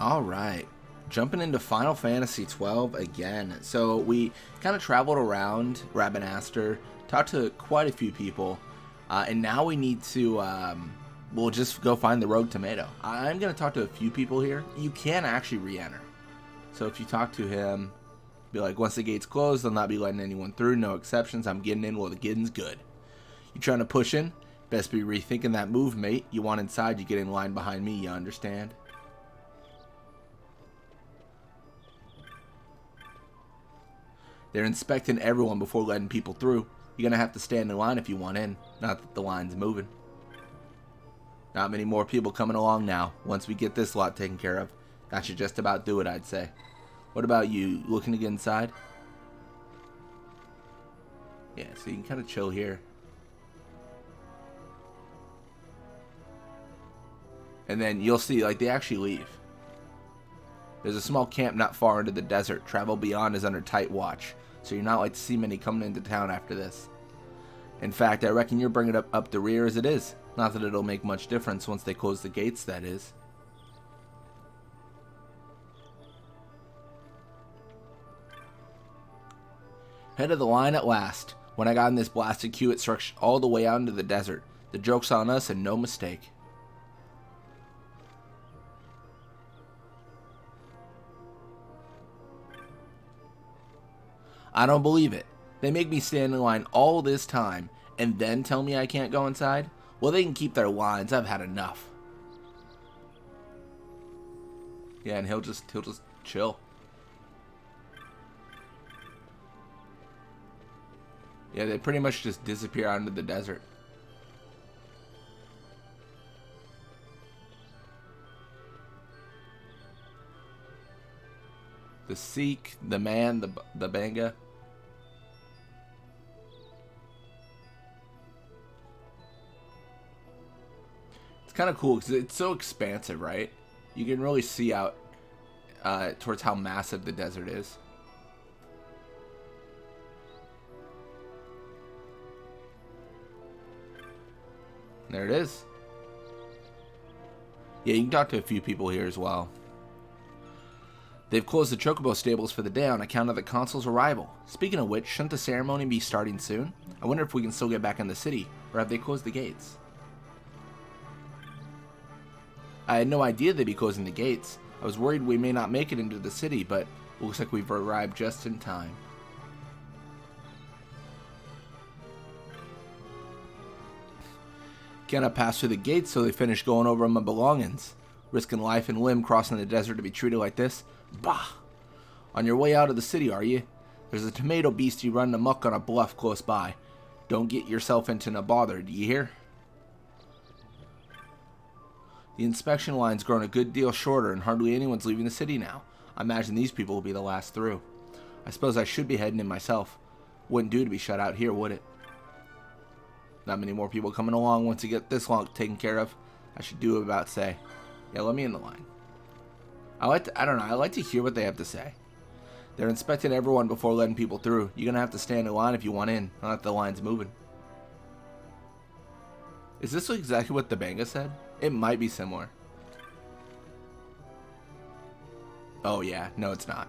All right. Jumping into Final Fantasy XII again. So we kind of traveled around Rabanastre, talked to quite a few people, and now we need to, we'll just go find the Rogue Tomato. I'm going to talk to a few people here. You can actually re-enter. So if you talk to him, be like, once the gate's closed, I'll not be letting anyone through. No exceptions. I'm getting in while the getting's good. You trying to push in? Best be rethinking that move, mate. You want inside, you get in line behind me, you understand? They're inspecting everyone before letting people through. You're going to have to stand in line if you want in. Not that the line's moving. Not many more people coming along now. Once we get this lot taken care of, that should just about do it, I'd say. What about you? Looking to get inside? Yeah, so you can kind of chill here. And then you'll see, like, they actually leave. There's a small camp not far into the desert. Travel beyond is under tight watch, so you're not like to see many coming into town after this. In fact, I reckon you're bringing it up the rear as it is. Not that it'll make much difference once they close the gates, that is. Head of the line at last. When I got in this blasted queue, it stretched all the way out into the desert. The joke's on us and no mistake. I don't believe it. They make me stand in line all this time and then tell me I can't go inside? Well, they can keep their lines. I've had enough. Yeah, and he'll just chill. Yeah, they pretty much just disappear out into the desert. The Sikh, the man, the Banga. It's kind of cool because it's so expansive, right? You can really see out towards how massive the desert is. There it is. Yeah, you can talk to a few people here as well. They've closed the Chocobo stables for the day on account of the consul's arrival. Speaking of which, shouldn't the ceremony be starting soon? I wonder if we can still get back in the city, or have they closed the gates? I had no idea they'd be closing the gates. I was worried we may not make it into the city, but it looks like we've arrived just in time. Cannot pass through the gates, so they finish going over my belongings. Risking life and limb crossing the desert to be treated like this? Bah! On your way out of the city, are you? There's a tomato beastie running amok on a bluff close by. Don't get yourself into no bother, do you hear? The inspection line's grown a good deal shorter and hardly anyone's leaving the city now. I imagine these people will be the last through. I suppose I should be heading in myself. Wouldn't do to be shut out here, would it? Not many more people coming along once you get this long taken care of. I should do about say. Yeah, let me in the line. I like to hear what they have to say. They're inspecting everyone before letting people through. You're gonna have to stand in line if you want in, not if the line's moving. Is this exactly what the Banga said? It might be similar. Oh yeah, no it's not.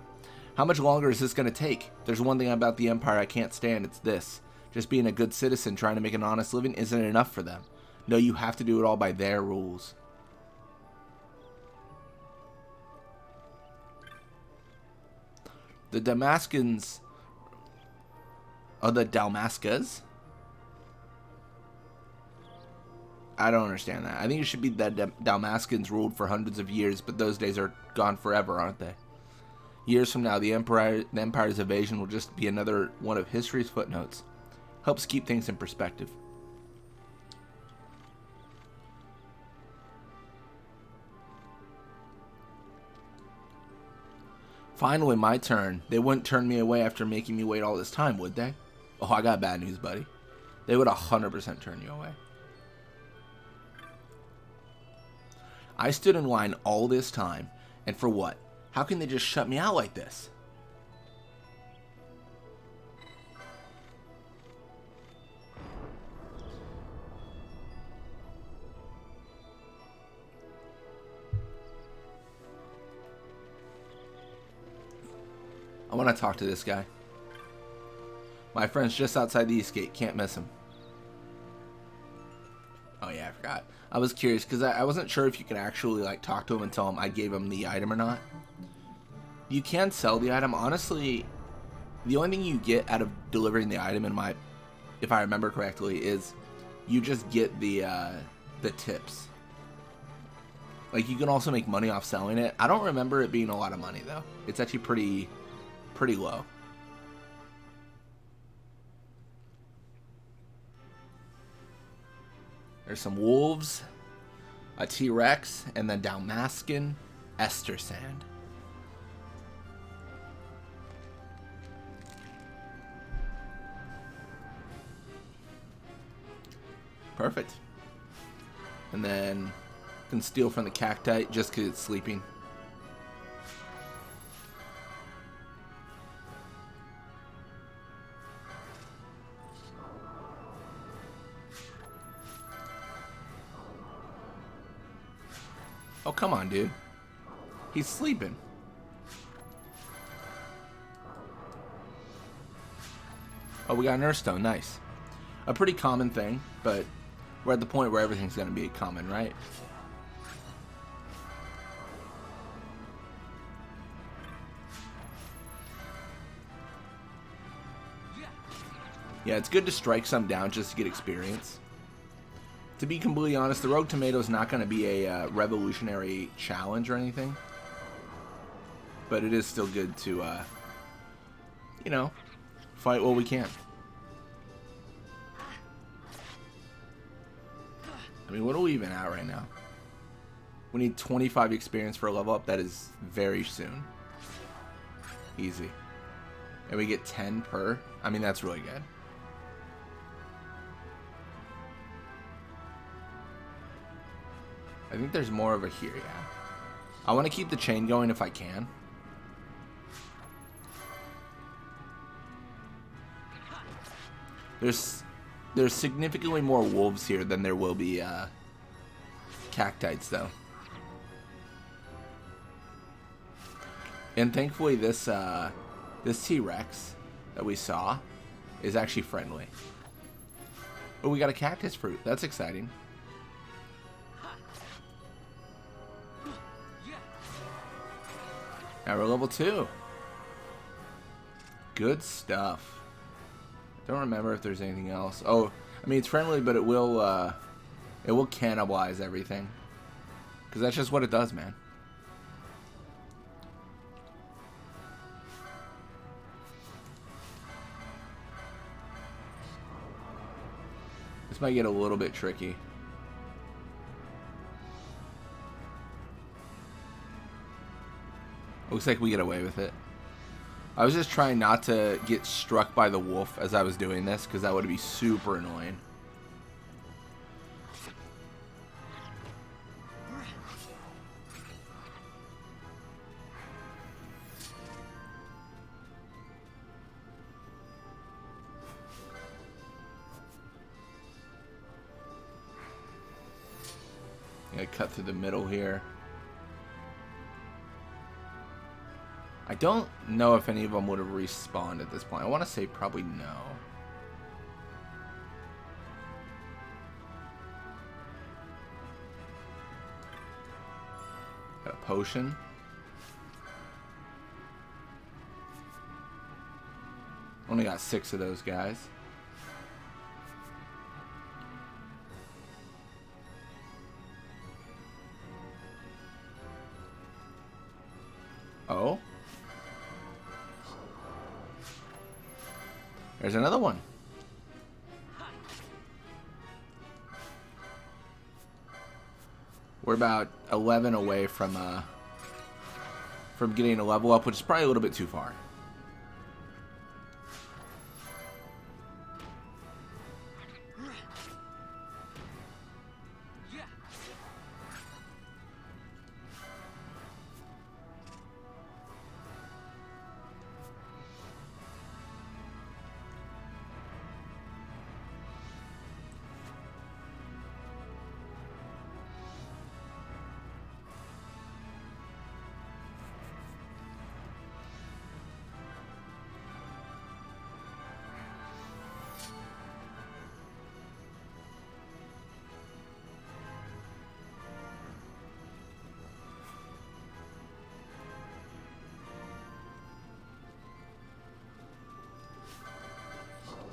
How much longer is this gonna take? There's one thing about the Empire I can't stand, it's this. Just being a good citizen trying to make an honest living isn't enough for them. No, you have to do it all by their rules. The Damascans... Oh, the Dalmascas? I don't understand that. I think it should be that Dalmascans ruled for hundreds of years, but those days are gone forever, aren't they? Years from now, the Empire's invasion will just be another one of history's footnotes. Helps keep things in perspective. Finally, my turn. They wouldn't turn me away after making me wait all this time, would they? Oh, I got bad news, buddy. They would 100% turn you away. I stood in line all this time, and for what? How can they just shut me out like this? I want to talk to this guy. My friend's just outside the east gate. Can't miss him. Oh yeah, I forgot. I was curious because I wasn't sure if you could actually like talk to him and tell him I gave him the item or not. You can sell the item. Honestly, the only thing you get out of delivering the item, if I remember correctly, is you just get the tips. Like, you can also make money off selling it. I don't remember it being a lot of money though. It's actually pretty low. There's some wolves, a T-Rex, and then Dalmascan, Estersand. Perfect. And then can steal from the Cactite just because it's sleeping. Oh, come on, dude. He's sleeping. Oh, we got an Earthstone. Nice. A pretty common thing, but we're at the point where everything's going to be common, right? Yeah, it's good to strike some down just to get experience. To be completely honest, the Rogue Tomato is not going to be a revolutionary challenge or anything. But it is still good to, you know, fight while we can. I mean, what are we even at right now? We need 25 experience for a level up. That is very soon. Easy. And we get 10 per. I mean, that's really good. I think there's more over here, yeah. I want to keep the chain going if I can. There's significantly more wolves here than there will be Cactites, though. And thankfully this T-Rex that we saw is actually friendly. Oh, we got a cactus fruit. That's exciting. Now we're level 2. Good stuff. Don't remember if there's anything else. Oh, I mean, it's friendly, but it will cannibalize everything. Because that's just what it does, man. This might get a little bit tricky. Looks like we get away with it. I was just trying not to get struck by the wolf as I was doing this, because that would be super annoying. Yeah, cut through the middle here. I don't know if any of them would have respawned at this point. I want to say probably no. Got a potion. Only got 6 of those guys. Oh. There's another one. We're about 11 away from getting a level up, which is probably a little bit too far.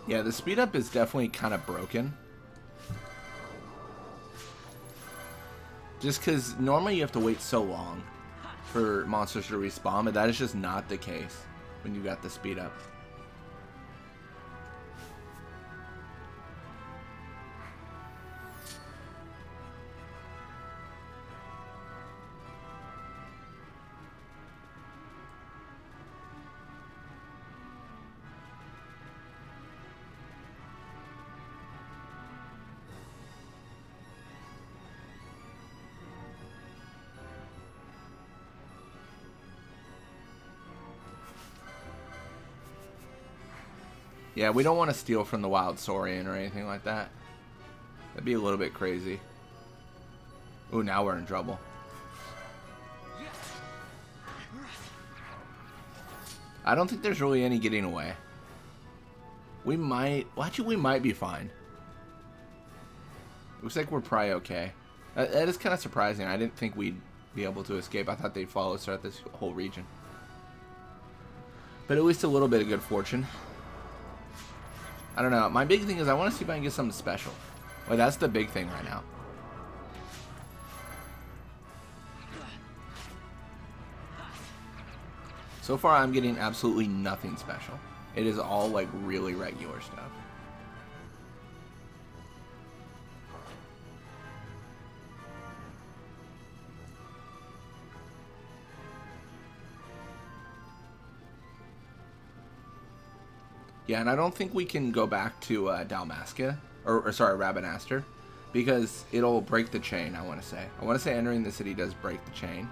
Yeah, the speed up is definitely kind of broken. Just because normally you have to wait so long for monsters to respawn, but that is just not the case when you got the speed up. Yeah, we don't want to steal from the Wild Saurian or anything like that. That'd be a little bit crazy. Ooh, now we're in trouble. I don't think there's really any getting away. We might... Well, actually, we might be fine. Looks like we're probably okay. That is kind of surprising. I didn't think we'd be able to escape. I thought they'd follow us throughout this whole region. But at least a little bit of good fortune. I don't know. My big thing is I want to see if I can get something special. Like, that's the big thing right now. So far, I'm getting absolutely nothing special. It is all, like, really regular stuff. Yeah, and I don't think we can go back to Dalmasca, or sorry, Rabanastre, because it'll break the chain, I want to say. I want to say entering the city does break the chain,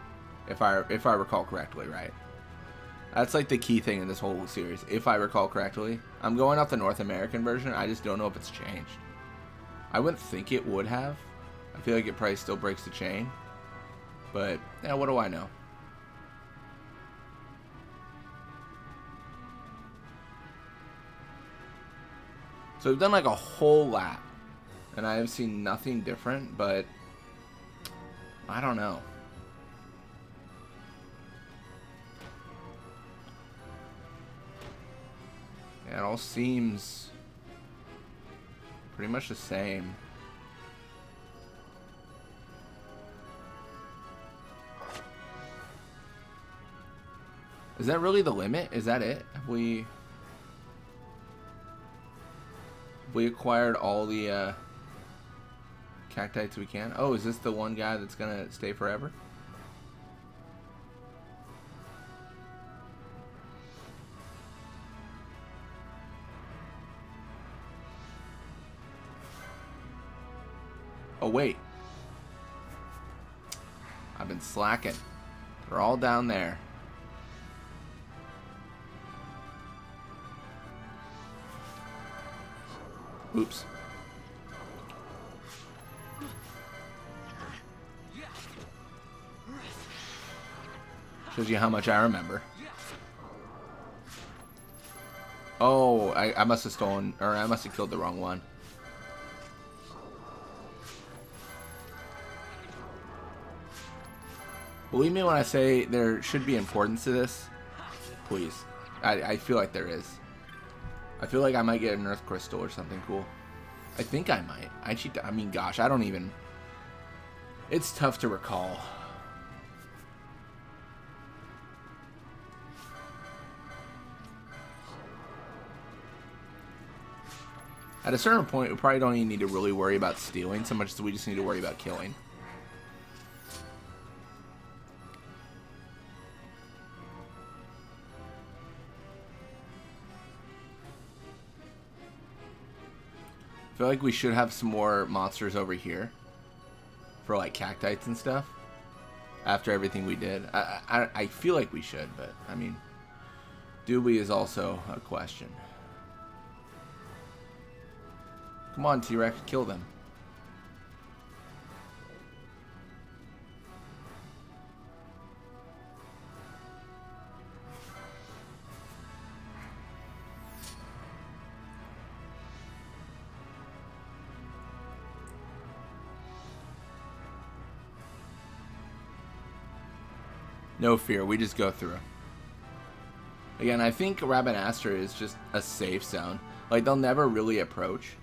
if I recall correctly, right? That's like the key thing in this whole series, if I recall correctly. I'm going off the North American version, I just don't know if it's changed. I wouldn't think it would have. I feel like it probably still breaks the chain. But, yeah, what do I know? So we've done like a whole lap, and I have seen nothing different, but I don't know. Yeah, it all seems pretty much the same. Is that really the limit? Is that it? Have we acquired all the Cactites we can? Oh, is this the one guy that's gonna stay forever? Oh, wait. I've been slacking. They're all down there. Oops. Shows you how much I remember. Oh, I must have stolen, or I must have killed the wrong one. Believe me when I say there should be importance to this. Please. I feel like there is. I feel like I might get an Earth Crystal or something cool. I think I might. I mean, gosh, I don't even... It's tough to recall. At a certain point, we probably don't even need to really worry about stealing so much as we just need to worry about killing. I feel like we should have some more monsters over here for like Cactites and stuff after everything we did. I feel like we should, but I mean, do we is also a question. Come on, T-Rex, kill them. No fear, we just go through. Again, I think Rabanastre is just a safe zone. Like, they'll never really approach.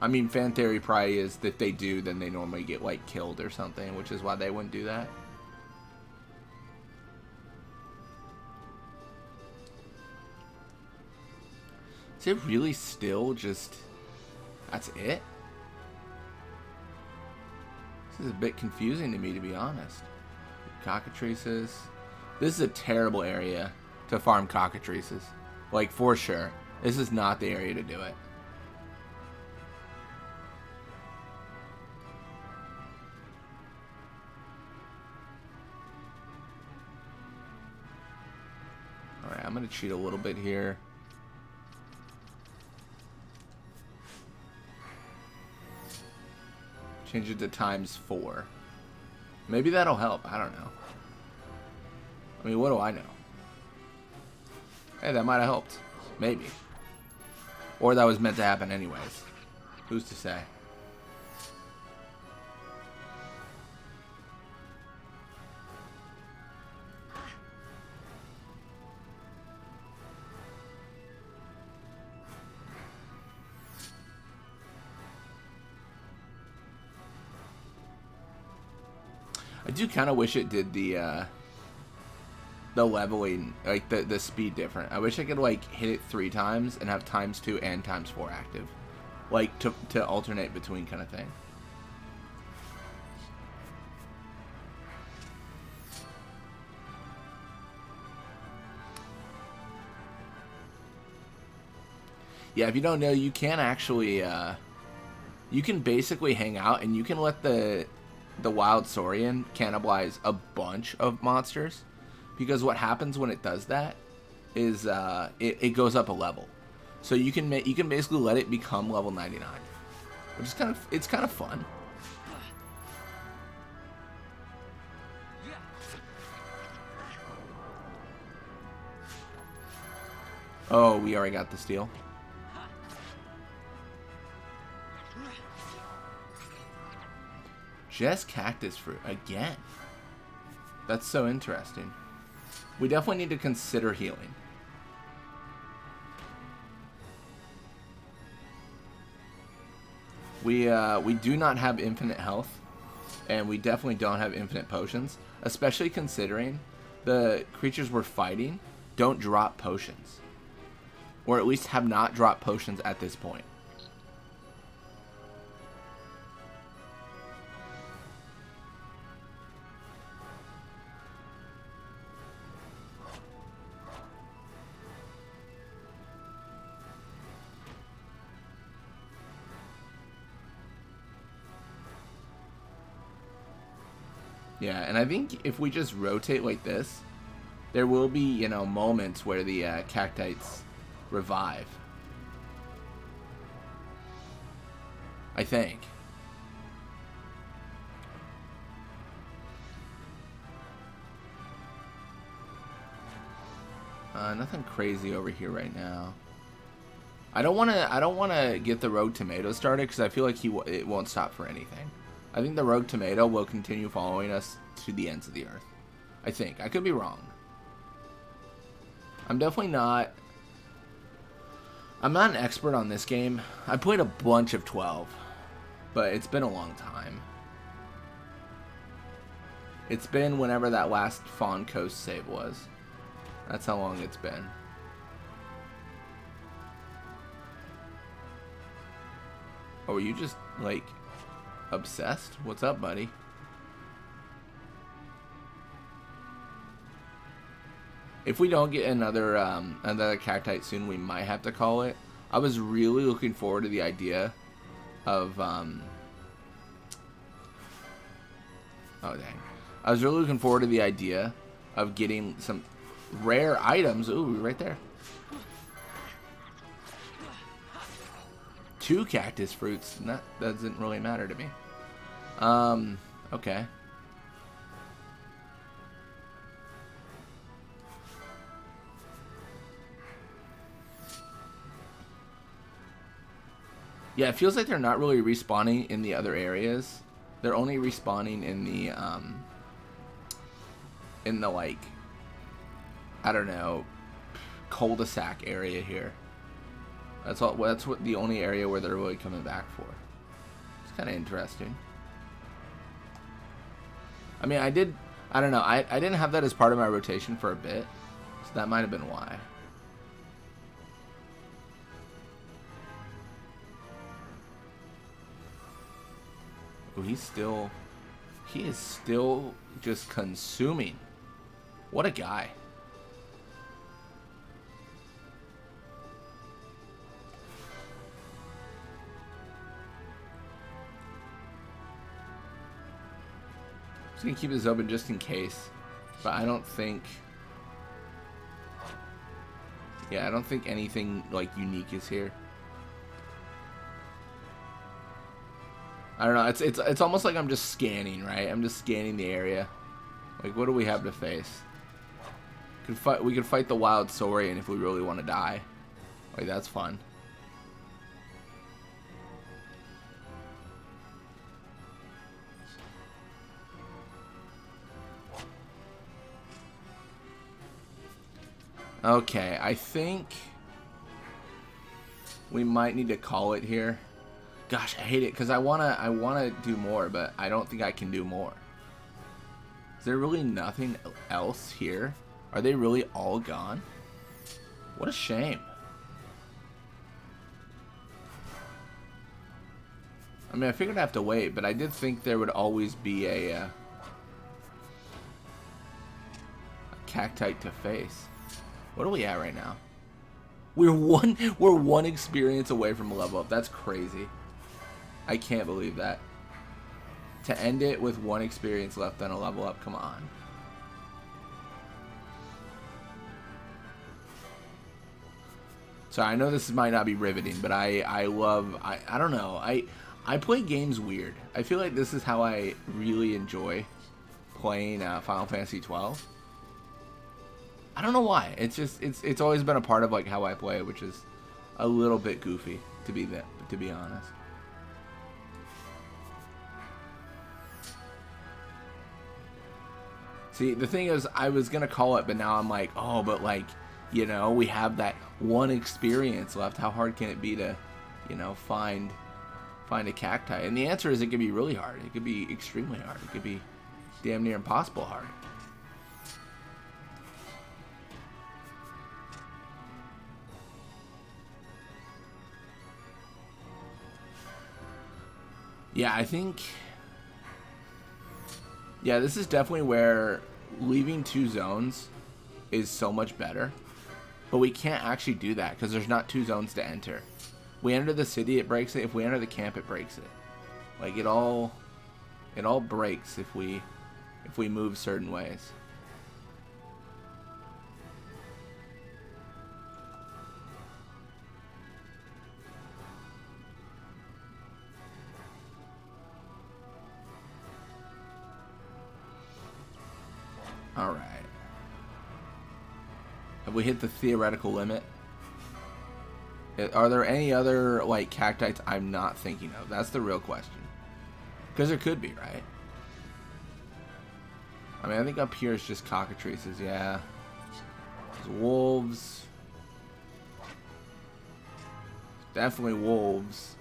I mean, fan theory probably is that if they do, then they normally get, like, killed or something, which is why they wouldn't do that. Is it really still just... That's it? This is a bit confusing to me, to be honest. Cockatrices. This is a terrible area to farm cockatrices. Like, for sure. This is not the area to do it. Alright, I'm going to cheat a little bit here. Change it to ×4. Maybe that'll help. I don't know. I mean, what do I know? Hey, that might have helped. Maybe. Or that was meant to happen anyways. Who's to say? I do kind of wish it did the leveling, like the speed different. I wish I could like hit it 3 times and have ×2 and ×4 active, like to alternate between kind of thing. Yeah, if you don't know, you can actually you can basically hang out and you can let the wild saurian cannibalize a bunch of monsters, because what happens when it does that is it goes up a level. So you can basically let it become level 99, which is kind of fun. Oh, we already got the steal. Just cactus fruit again. That's so interesting. We definitely need to consider healing. We do not have infinite health, and we definitely don't have infinite potions, especially considering the creatures we're fighting don't drop potions, or at least have not dropped potions at this point. Yeah, and I think if we just rotate like this, there will be, you know, moments where the Cactites revive. I think. Nothing crazy over here right now. I don't want to get the rogue tomato started because I feel like it won't stop for anything. I think the rogue tomato will continue following us to the ends of the earth. I think. I could be wrong. I'm definitely not... I'm not an expert on this game. I played a bunch of 12, but it's been a long time. It's been whenever that last Fawn Coast save was. That's how long it's been. Oh, are you just, like... obsessed? What's up, buddy? If we don't get another Cactite soon, we might have to call it. I was really looking forward to the idea of oh dang. I was really looking forward to the idea of getting some rare items. Ooh, right there. 2 cactus fruits. That doesn't really matter to me. Okay. Yeah, it feels like they're not really respawning in the other areas. They're only respawning in the like, I don't know, cul-de-sac area here. That's all. That's what the only area where they're really coming back for. It's kind of interesting. I mean, I don't know. I didn't have that as part of my rotation for a bit, so that might have been why. Oh, he is still just consuming. What a guy. Just gonna keep this open just in case, but I don't think. Yeah, I don't think anything like unique is here. I don't know. It's almost like I'm just scanning, right? I'm just scanning the area. Like, what do we have to face? We could fight the wild saurian if we really want to die. Like, that's fun. Okay, I think we might need to call it here. Gosh, I hate it because I wanna do more, but I don't think I can do more. Is there really nothing else here? Are they really all gone? What a shame. I mean, I figured I'd have to wait, but I did think there would always be a Cactite to face. What are we at right now? We're one experience away from a level up. That's crazy. I can't believe that. To end it with one experience left on a level up, come on. So I know this might not be riveting, but I don't know. I play games weird. I feel like this is how I really enjoy playing Final Fantasy XII. I don't know why. It's just it's always been a part of like how I play, which is a little bit goofy to be honest. See, the thing is, I was gonna call it, but now I'm like, oh, but like, you know, we have that one experience left. How hard can it be to, you know, find a Cacti? And the answer is, it could be really hard. It could be extremely hard. It could be damn near impossible hard. Yeah, I think. Yeah, this is definitely where leaving 2 zones is so much better. But we can't actually do that because there's not 2 zones to enter. We enter the city, it breaks it. If we enter the camp, it breaks it. Like, it all breaks if we move certain ways. Alright. Have we hit the theoretical limit? Are there any other, like, Cactites I'm not thinking of? That's the real question. Because there could be, right? I mean, I think up here is just cockatrices, yeah. There's wolves. Definitely wolves.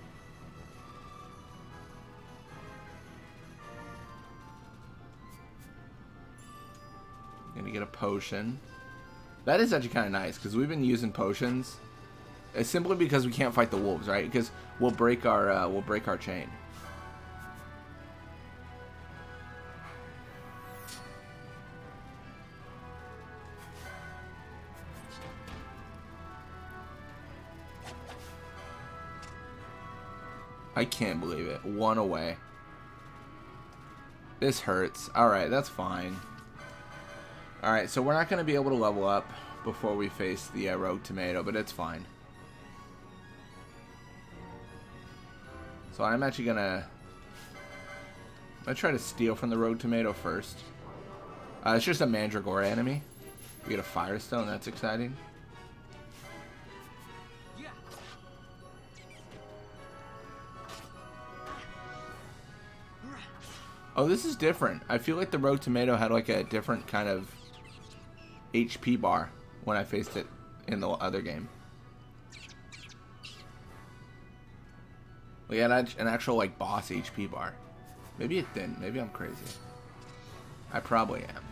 Gonna get a potion. That is actually kind of nice because we've been using potions simply because we can't fight the wolves, right? Because we'll break our chain. I can't believe it. 1 away. This hurts. Alright, that's fine. Alright, so we're not going to be able to level up before we face the rogue tomato, but it's fine. So I'm actually going to try to steal from the rogue tomato first. It's just a mandragora enemy. We get a firestone, that's exciting. Oh, this is different. I feel like the rogue tomato had like a different kind of HP bar when I faced it in the other game. We had an actual like boss HP bar. Maybe it didn't. Maybe I'm crazy. I probably am.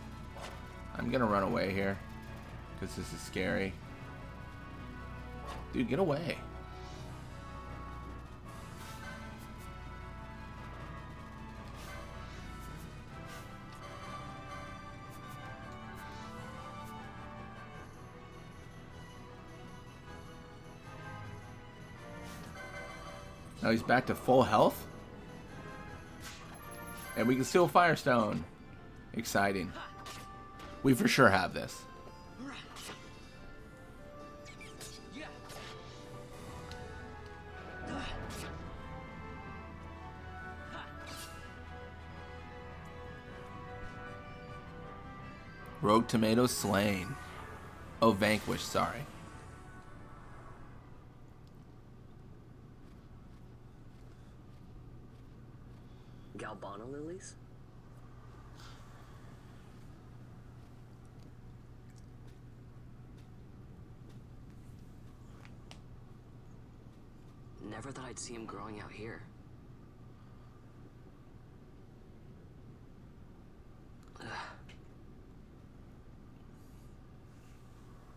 I'm gonna run away here because this is scary. Dude, get away. Now he's back to full health. And we can steal Firestone. Exciting. We for sure have this. Rogue Tomato slain. Oh, vanquished, sorry. Galbana lilies? Never thought I'd see him growing out here.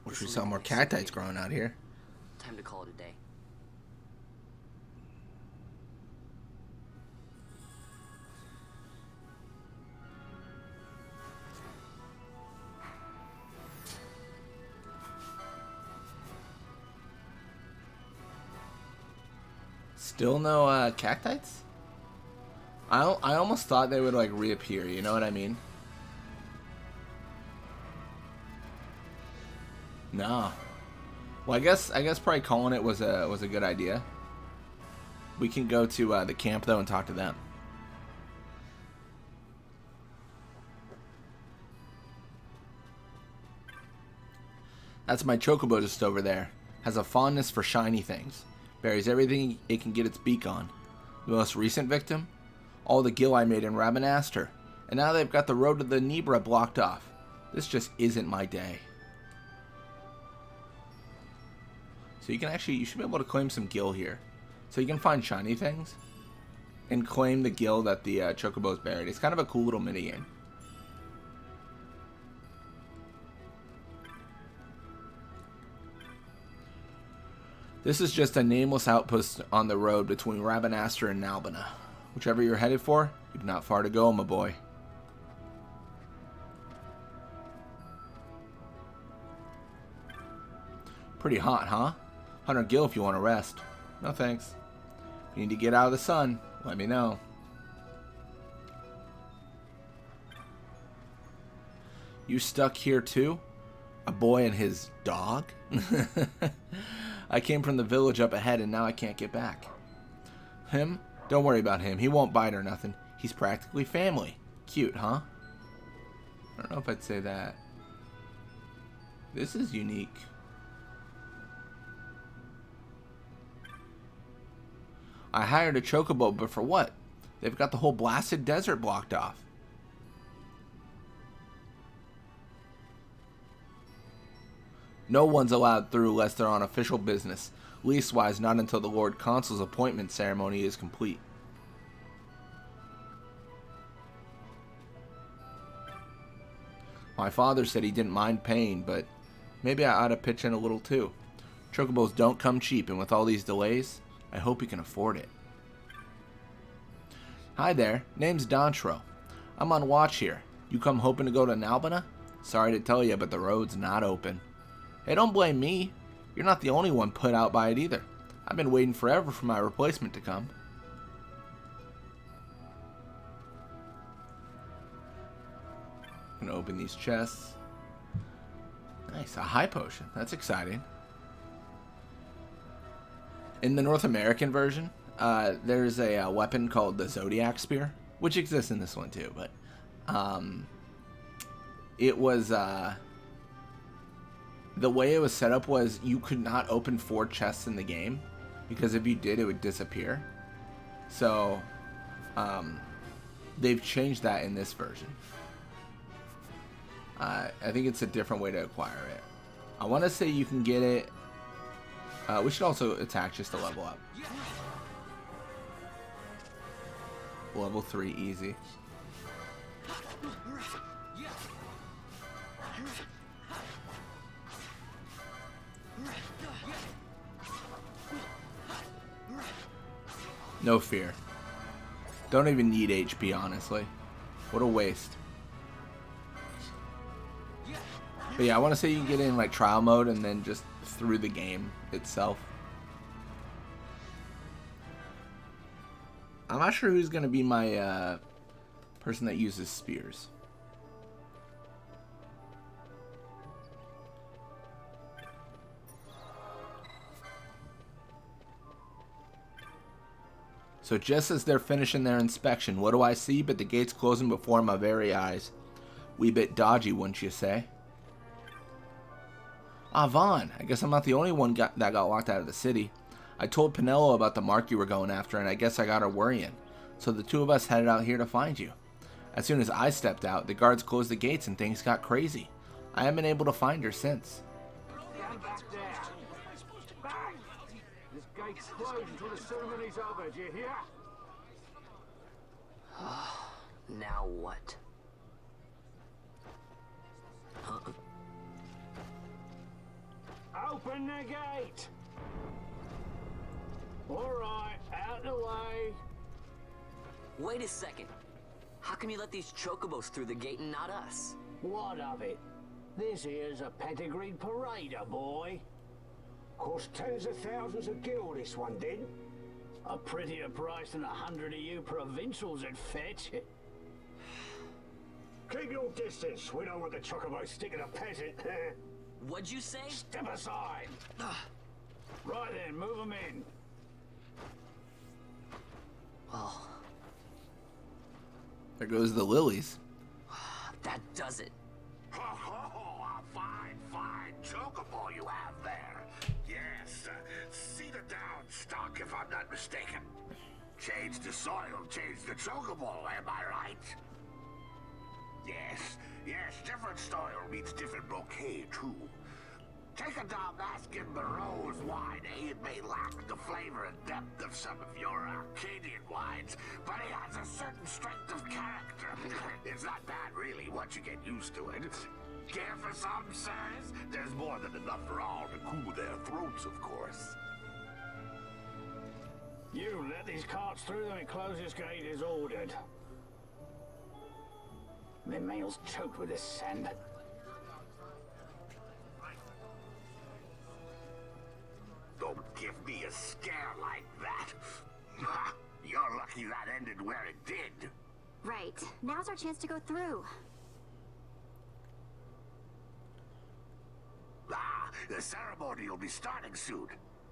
Wish we saw more Cactites growing out here. Time to call it a day. Still no Cactites? I almost thought they would like reappear, you know what I mean? No. Well, I guess probably calling it was a good idea. We can go to the camp though and talk to them. That's my chocobo just over there. Has a fondness for shiny things. Buries everything it can get its beak on. The most recent victim? All the gil I made in Rabanastre. And now they've got the road to the Nebra blocked off. This just isn't my day. So you should be able to claim some gil here. So you can find shiny things and claim the gil that the chocobo's buried. It's kind of a cool little minigame. This is just a nameless outpost on the road between Rabanastre and Nalbina. Whichever you're headed for, you've not far to go, my boy. Pretty hot, huh? 100 gil if you want to rest. No thanks. If you need to get out of the sun, let me know. You stuck here too? A boy and his dog? I came from the village up ahead and now I can't get back. Him? Don't worry about him. He won't bite or nothing. He's practically family. Cute, huh? I don't know if I'd say that. This is unique. I hired a chocobo, but for what? They've got the whole blasted desert blocked off. No one's allowed through unless they're on official business. Leastwise, not until the Lord Consul's appointment ceremony is complete. My father said he didn't mind paying, but maybe I ought to pitch in a little too. Chocobos don't come cheap, and with all these delays, I hope you can afford it. Hi there, name's Donchro. I'm on watch here. You come hoping to go to Nalbina? Sorry to tell you, but the road's not open. Hey, don't blame me. You're not the only one put out by it either. I've been waiting forever for my replacement to come. I'm gonna open these chests. Nice, a high potion. That's exciting. In the North American version, there's a weapon called the Zodiac Spear, which exists in this one too, but it was the way it was set up was you could not open 4 chests in the game, because if you did, it would disappear. So they've changed that in this version. I think it's a different way to acquire it. I want to say you can get it. We should also attack just to level up. Level 3 easy. No fear. Don't even need HP, honestly. What a waste. But yeah, I want to say you get in like trial mode and then just through the game itself. I'm not sure who's going to be my person that uses spears. So just as they're finishing their inspection, what do I see but the gates closing before my very eyes? Wee bit dodgy, wouldn't you say? Ah, Vaughn, I guess I'm not the only one that got locked out of the city. I told Pinello about the mark you were going after, and I guess I got her worrying. So the two of us headed out here to find you. As soon as I stepped out, the guards closed the gates and things got crazy. I haven't been able to find her since. Stand back there. Back! This gate's closed until the ceremony's over, do you hear? Now what? Huh? Open the gate! Alright, out the way. Wait a second. How come you let these chocobos through the gate and not us? What of it? This here's a pedigreed parader, boy. Cost tens of thousands of gil, this one did. A prettier price than 100 of you provincials would fetch. Keep your distance. We don't want the chocobo sticking a peasant. What'd you say? Step aside. Right then, move them in. Well, There goes the lilies. that does it. Oh, a fine chocobo you have there. Yes, cedar down stock if I'm not mistaken. Change the soil, change the chocobo, am I right? Yes, different soil means different bouquet too. Take a Damascus Barrow's wine, It may lack the flavor and depth of some of your Arcadian wines, but it has a certain strength of character. It's not bad, really, once you get used to it. Care for some, sirs? There's more than enough for all to cool their throats, of course. You let these carts through and close this gate as ordered. The meal's choked with this sand. Don't give me a scare like that. You're lucky that ended where it did. Right. Now's our chance to go through. The ceremony will be starting soon.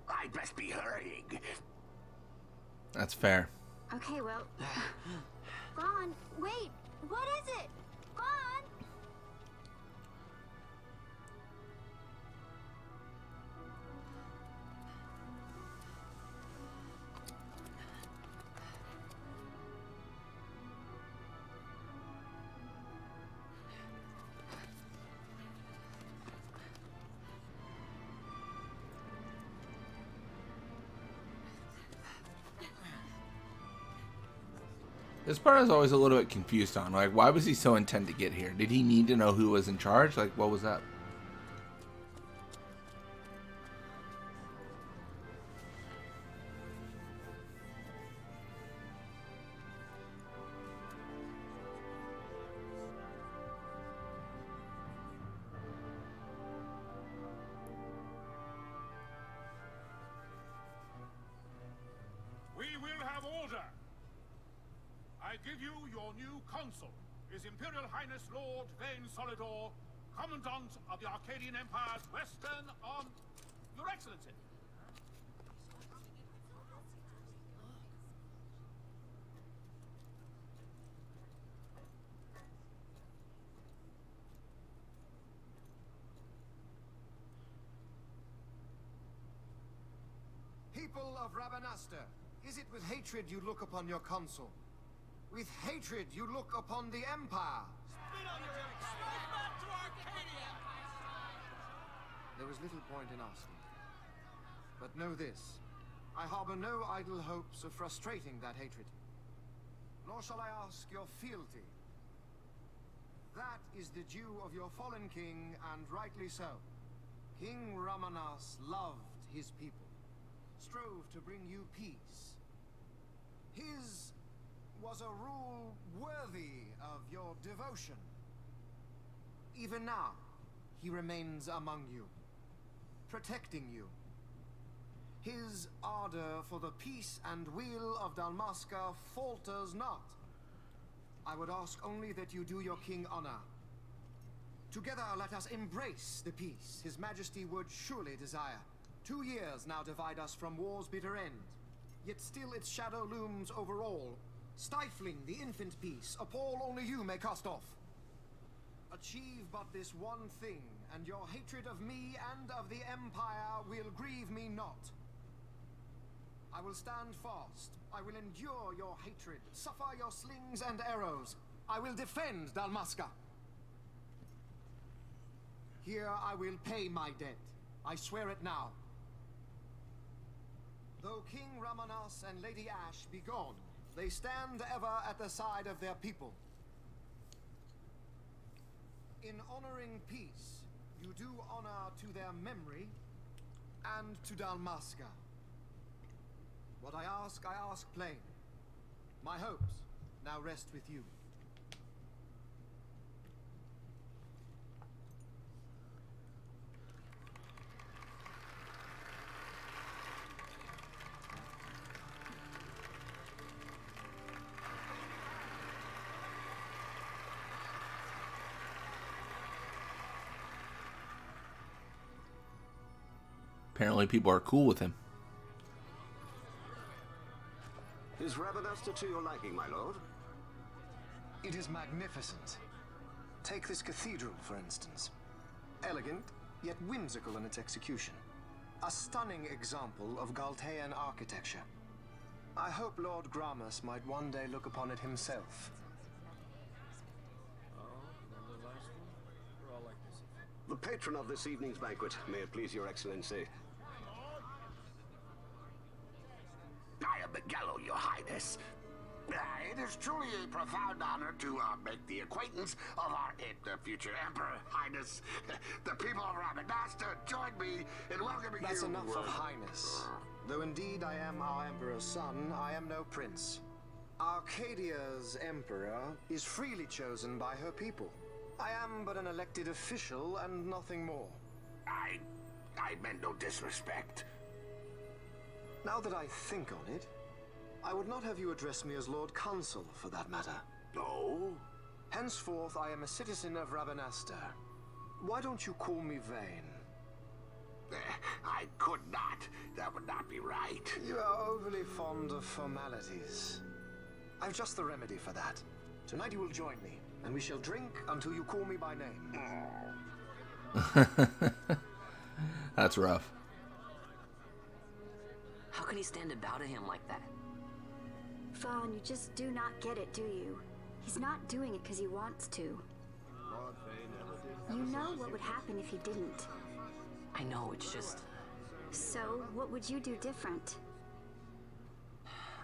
I'd best be hurrying. That's fair. Okay, well... Vaughn, wait! What is it? Vaughn! This part I was always a little bit confused on. Like, why was he so intent to get here? Did he need to know who was in charge? Like, what was that? We will have order. I give you your new consul, His Imperial Highness Lord Vane Solidor, Commandant of the Arcadian Empire's Western Arm... Your Excellency. People of Rabanastre, is it with hatred you look upon your consul? With hatred you look upon the Empire? there was little point in asking. But know this, I harbor no idle hopes of frustrating that hatred. Nor shall I ask your fealty. That is the due of your fallen king, and rightly so. King Rabanastre loved his people, strove to bring you peace. His was a rule worthy of your devotion. Even now, he remains among you, protecting you. His ardor for the peace and weal of Dalmasca falters not. I would ask only that you do your king honor. Together let us embrace the peace his majesty would surely desire. 2 years now divide us from war's bitter end, yet still its shadow looms over all, stifling the infant peace a pall only you may cast off. Achieve but this one thing, and your hatred of me and of the Empire will grieve me not. I will stand fast. I will endure your hatred, suffer your slings and arrows. I will defend Dalmasca. Here I will pay my debt. I swear it now. Though King Rabanastre and Lady Ash be gone, they stand ever at the side of their people. In honoring peace, you do honor to their memory and to Dalmasca. What I ask plain. My hopes now rest with you. Apparently people are cool with him. Is Rabanastre to your liking, my lord? It is magnificent. Take this cathedral, for instance. Elegant, yet whimsical in its execution. A stunning example of Galtean architecture. I hope Lord Gramus might one day look upon it himself. The patron of this evening's banquet, may it please your excellency. I am Miguelo, your highness. It is truly a profound honor to make the acquaintance of our future emperor, highness. The people of Rabanastre join me in welcoming you. That's enough of highness. Though indeed I am our emperor's son, I am no prince. Arcadia's emperor is freely chosen by her people. I am but an elected official and nothing more. I meant no disrespect. Now that I think on it, I would not have you address me as Lord Consul, for that matter. No? Henceforth, I am a citizen of Rabanastre. Why don't you call me Vane? I could not. That would not be right. You are overly fond of formalities. I've just the remedy for that. Tonight you will join me, and we shall drink until you call me by name. That's rough. How can he stand to bow to him like that? Vaughn, you just do not get it, do you? He's not doing it because he wants to. You know what would happen if he didn't. I know, it's just... So, what would you do different?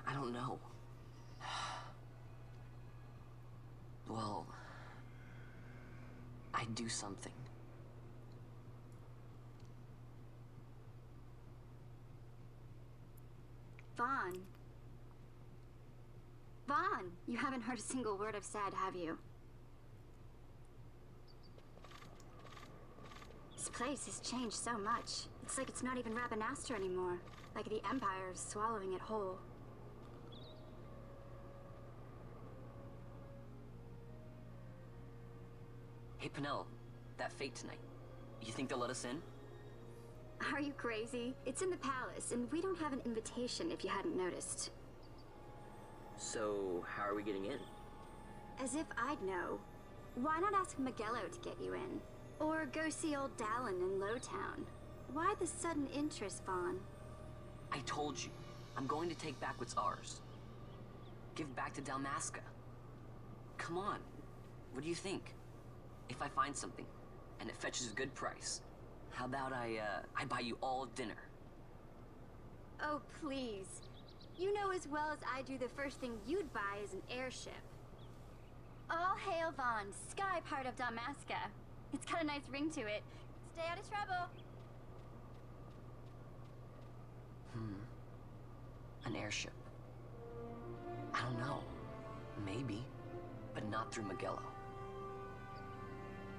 I don't know. Well... I'd do something. Vaughn. Vaughn! You haven't heard a single word I've said, have you? This place has changed so much. It's like it's not even Rabanastre anymore. Like the Empire is swallowing it whole. Hey, Penel, that fete tonight. You think they'll let us in? Are you crazy? It's in the palace, and we don't have an invitation if you hadn't noticed. So, how are we getting in? As if I'd know. Why not ask Miguelo to get you in? Or go see old Dallin in Lowtown? Why the sudden interest, Vaughn? I told you, I'm going to take back what's ours. Give back to Dalmasca. Come on, what do you think? If I find something, and it fetches a good price, How about I buy you all dinner? Oh, please. You know as well as I do the first thing you'd buy is an airship. All hail Vaughn, sky part of Dalmasca. It's got a nice ring to it. Stay out of trouble. An airship. I don't know. Maybe. But not through Magello.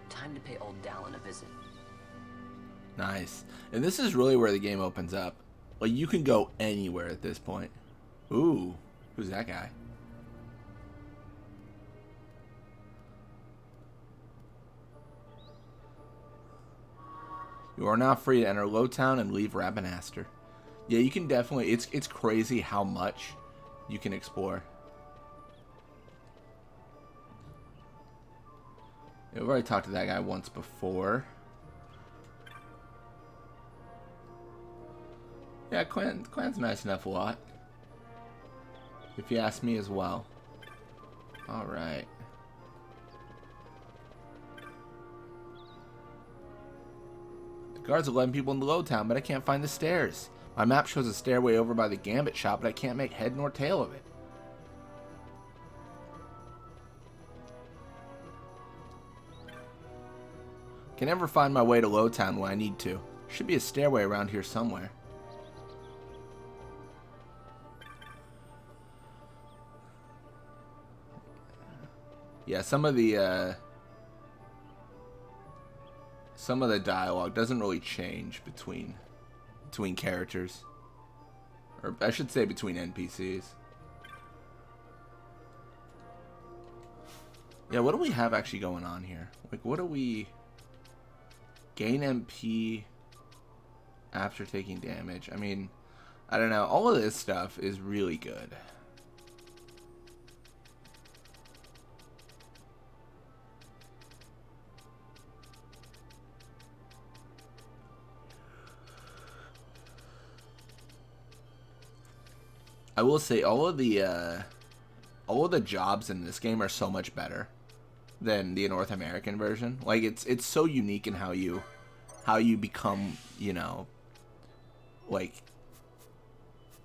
Time to pay old Dallin a visit. Nice. And this is really where the game opens up. Like, you can go anywhere at this point. Ooh. Who's that guy? You are now free to enter Lowtown and leave Rabanastre. Yeah, you can definitely... It's crazy how much you can explore. Yeah, we've already talked to that guy once before. Yeah, Clan's nice enough a lot. If you ask me as well. Alright. The guards are letting people into Lowtown, but I can't find the stairs. My map shows a stairway over by the Gambit shop, but I can't make head nor tail of it. Can never find my way to Lowtown when I need to. Should be a stairway around here somewhere. Yeah, some of the dialogue doesn't really change between characters, or I should say between NPCs. Yeah, what do we have actually going on here? Like, what do we gain MP after taking damage? I mean, I don't know. All of this stuff is really good. I will say all of the jobs in this game are so much better than the North American version. Like, it's so unique in how you become, you know, like,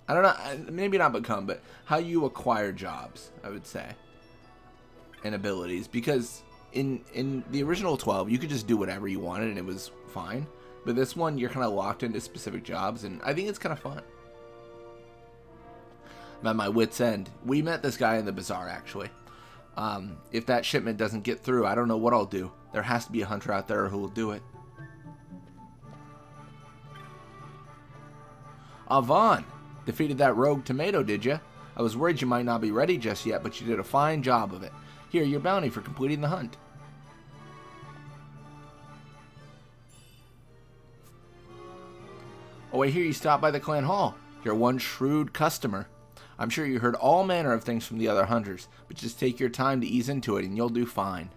I don't know, maybe not become, but how you acquire jobs, I would say, and abilities. Because in the original 12, you could just do whatever you wanted and it was fine. But this one, you're kind of locked into specific jobs, and I think it's kind of fun. I'm at my wit's end. We met this guy in the bazaar, actually. If that shipment doesn't get through, I don't know what I'll do. There has to be a hunter out there who will do it. Vaughn, defeated that rogue tomato, did you? I was worried you might not be ready just yet, but you did a fine job of it. Here, your bounty for completing the hunt. Oh, I hear you stopped by the clan hall. You're one shrewd customer. I'm sure you heard all manner of things from the other hunters, but just take your time to ease into it and you'll do fine.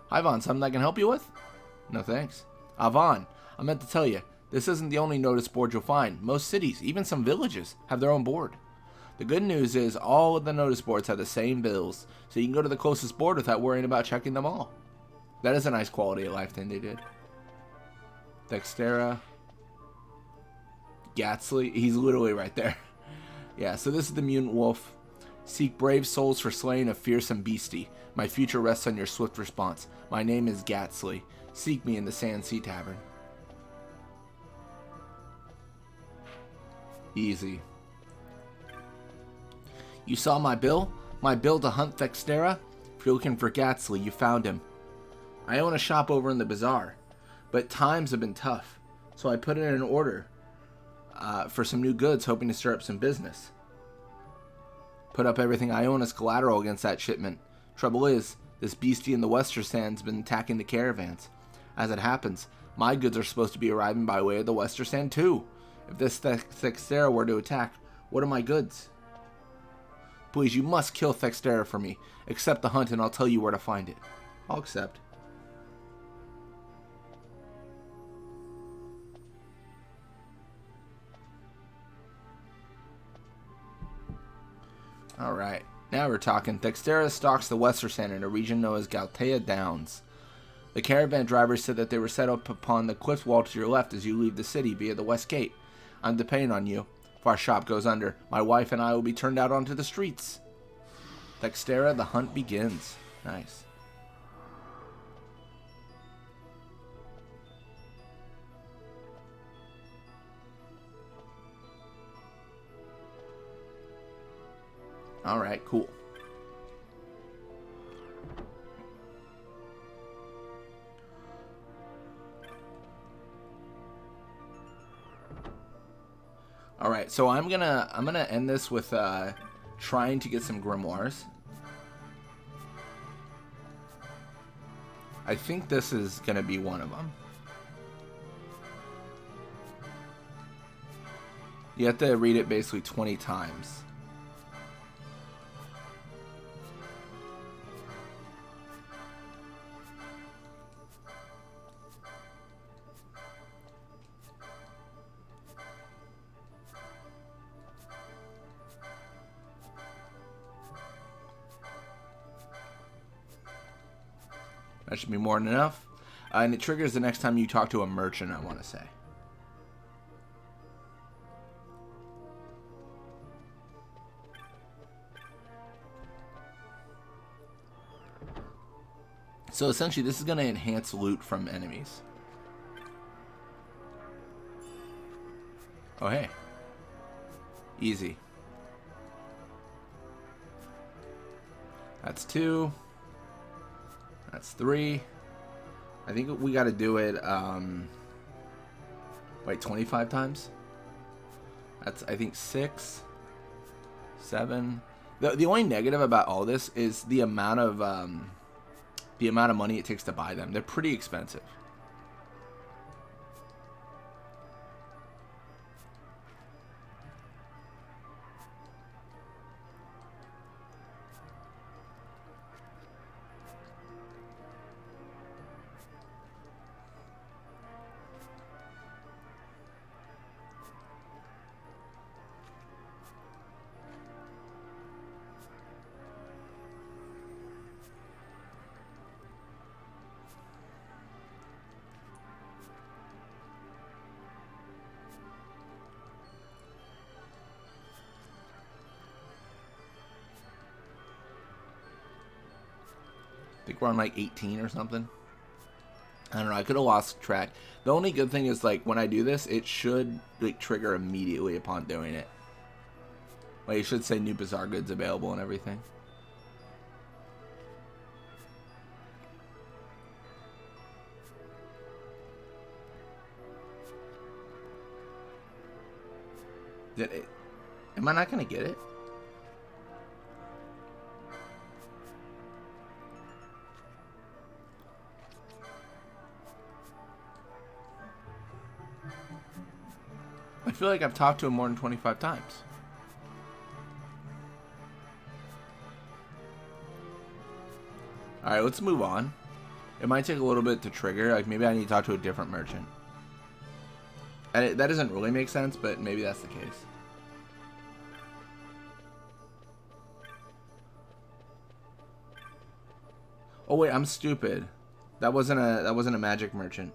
Hi, Vaughn, something I can help you with? No, thanks. Vaughn, I meant to tell you, this isn't the only notice board you'll find. Most cities, even some villages, have their own board. The good news is all of the notice boards have the same bills, so you can go to the closest board without worrying about checking them all. That is a nice quality of life thing they did. Dextera. Gatsley, he's literally right there. Yeah, so this is the mutant wolf. Seek brave souls for slaying a fearsome beastie. My future rests on your swift response. My name is Gatsley. Seek me in the Sand Sea Tavern. Easy. You saw my bill? My bill to hunt Thextera? If you're looking for Gatsley, you found him. I own a shop over in the bazaar, but times have been tough, so I put in an order for some new goods, hoping to stir up some business. Put up everything I own as collateral against that shipment. Trouble is, this beastie in the Estersand's been attacking the caravans. As it happens, my goods are supposed to be arriving by way of the Estersand too. If this Thextera were to attack, what are my goods? Please, you must kill Thextera for me. Accept the hunt and I'll tell you where to find it. I'll accept. Alright, now we're talking. Thextera stalks the Estersand in a region known as Galtea Downs. The caravan drivers said that they were set up upon the cliff wall to your left as you leave the city via the west gate. I'm depending on you. If our shop goes under, my wife and I will be turned out onto the streets. Dextera, the hunt begins. Nice. Alright, cool. Alright, so I'm gonna end this with trying to get some grimoires. I think this is gonna be one of them. You have to read it basically 20 times. That should be more than enough. And it triggers the next time you talk to a merchant, I want to say. So essentially, this is going to enhance loot from enemies. Oh, hey. Easy. That's 2. That's 3. I think we got to do it, wait, 25 times? That's, I think, 6, 7. The only negative about all this is the amount of money it takes to buy them. They're pretty expensive. I think we're on like 18 or something. I don't know. I could have lost track. The only good thing is, like, when I do this, it should like trigger immediately upon doing it. Like, it should say new bizarre goods available and everything. Did it? Am I not gonna get it? I feel like I've talked to him more than 25 times. Alright, let's move on. It might take a little bit to trigger. Like, maybe I need to talk to a different merchant. And that doesn't really make sense, but maybe that's the case. Oh wait, I'm stupid. That wasn't a magic merchant.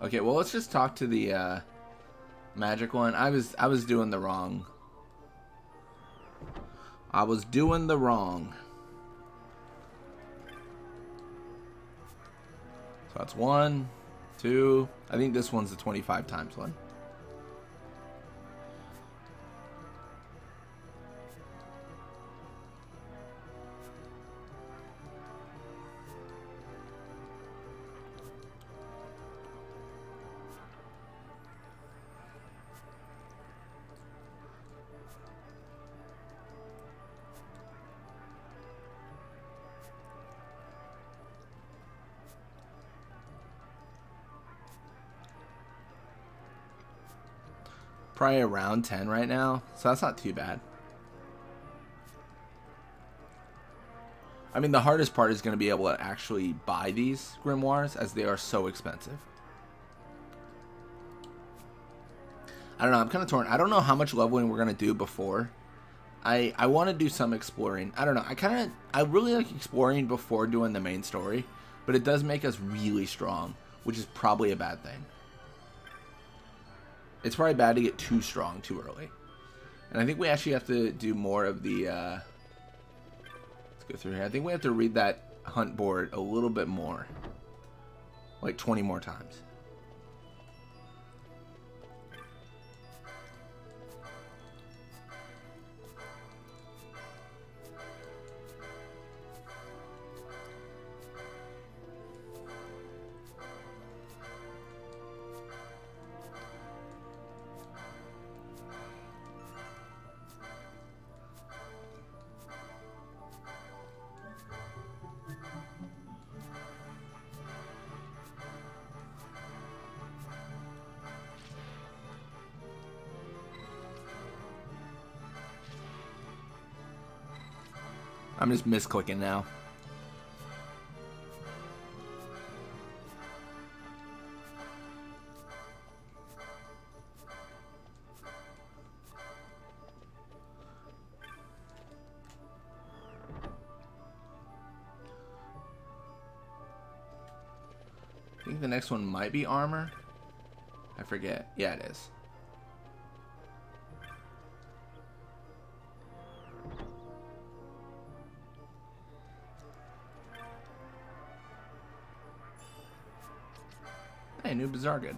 Okay, well, let's just talk to the magic one. I was doing the wrong. I was doing the wrong. So that's 1, 2. I think this one's the 25 times one. Probably around 10 right now, so that's not too bad. I mean, the hardest part is going to be able to actually buy these grimoires, as they are so expensive. I don't know, I'm kind of torn. I don't know how much leveling we're going to do before. I want to do some exploring. I don't know, I really like exploring before doing the main story, but it does make us really strong, which is probably a bad thing. It's probably bad to get too strong too early. And I think we actually have to do more of the, let's go through here. I think we have to read that hunt board a little bit more. Like 20 more times. I'm just misclicking now. I think the next one might be armor. I forget. Yeah, it is. Hey, new Bizarre Good.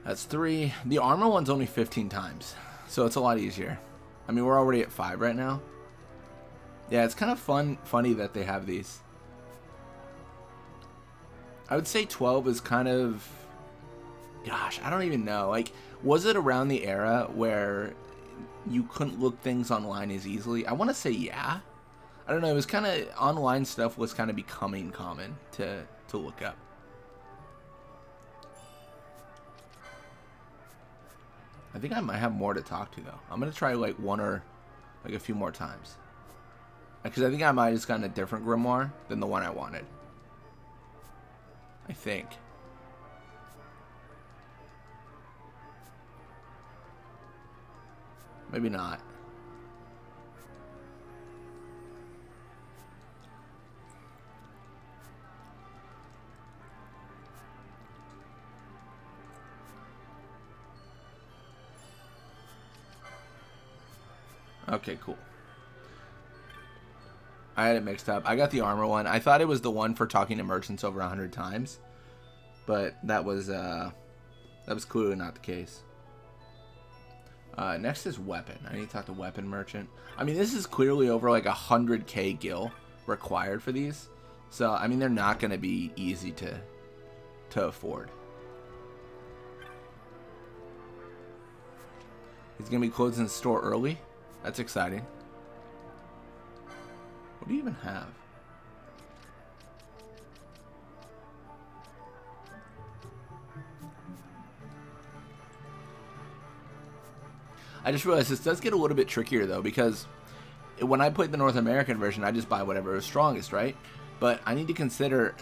That's 3. The armor one's only 15 times, so it's a lot easier. I mean, we're already at 5 right now. Yeah, it's kind of funny that they have these. I would say 12 is kind of... Gosh, I don't even know. Like, was it around the era where you couldn't look things online as easily? I want to say yeah. I don't know, it was kind of, online stuff was kind of becoming common to look up. I think I might have more to talk to, though. I'm going to try, like, one or, like, a few more times. Because I think I might have just gotten a different grimoire than the one I wanted. I think. Maybe not. Okay, cool. I had it mixed up. I got the armor one. I thought it was the one for talking to merchants over 100 times, but that was clearly not the case. Next is weapon. I need to talk to weapon merchant. I mean, this is clearly over like 100k gil required for these, so I mean they're not going to be easy to afford. He's going to be closing the store early. That's exciting. What do you even have? I just realized this does get a little bit trickier, though, because when I played the North American version, I just buy whatever is strongest, right? But I need to consider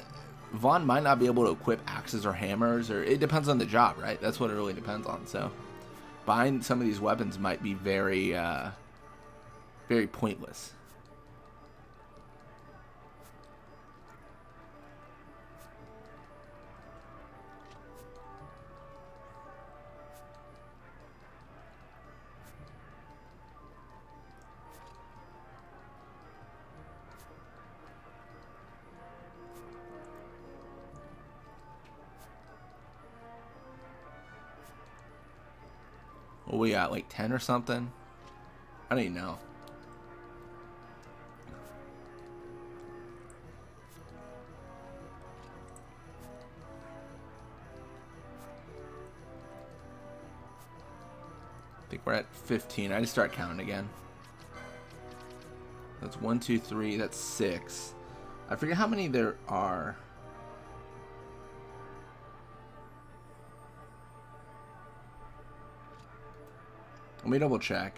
Vaughn might not be able to equip axes or hammers, or it depends on the job, right? That's what it really depends on. So buying some of these weapons might be very, very pointless. What we got, like 10 or something? I don't even know. I think we're at 15. I just start counting again. That's 1, 2, 3. That's 6. I forget how many there are. Let me double check.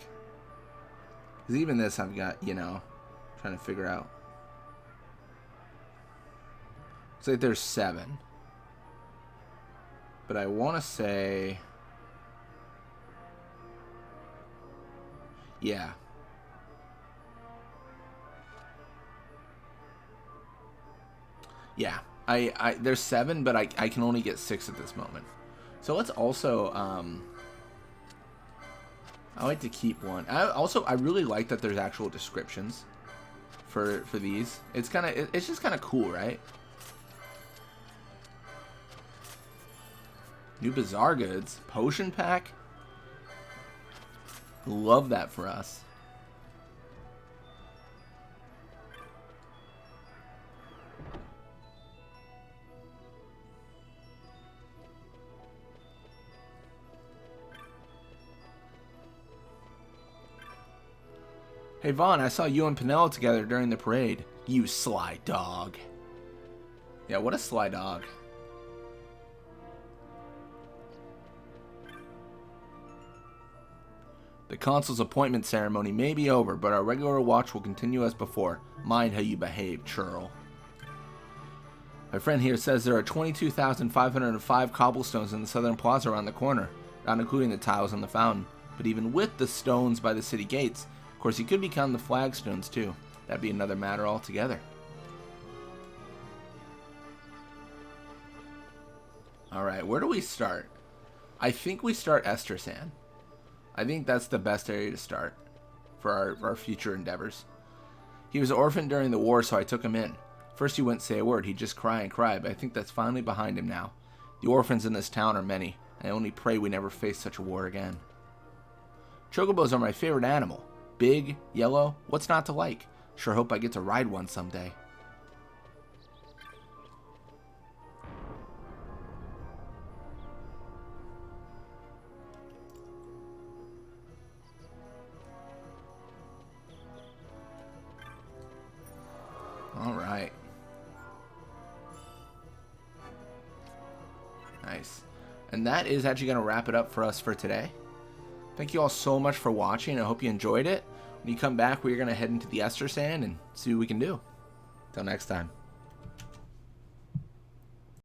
Because even this I've got, you know, trying to figure out. Looks like there's 7. But I want to say... Yeah. Yeah. There's 7, but I can only get 6 at this moment. So let's also... I like to keep one. I really like that there's actual descriptions for these. It's just kind of cool, right? New Bizarre Goods. Potion pack. Love that for us. Hey Vaughn, I saw you and Pinella together during the parade. You sly dog. Yeah, what a sly dog. The consul's appointment ceremony may be over, but our regular watch will continue as before. Mind how you behave, churl. My friend here says there are 22,505 cobblestones in the southern plaza around the corner, not including the tiles on the fountain. But even with the stones by the city gates, of course, you could be counting the flagstones too. That'd be another matter altogether. Alright, where do we start? I think we start Estersand. I think that's the best area to start for our future endeavors. He was orphaned during the war, so I took him in. First he wouldn't say a word, he'd just cry and cry, but I think that's finally behind him now. The orphans in this town are many. I only pray we never face such a war again. Chocobos are my favorite animal. Big, yellow, what's not to like? Sure hope I get to ride one someday. Alright. Nice. And that is actually going to wrap it up for us for today. Thank you all so much for watching. I hope you enjoyed it. When you come back, we're going to head into the Estersand and see what we can do. Till next time.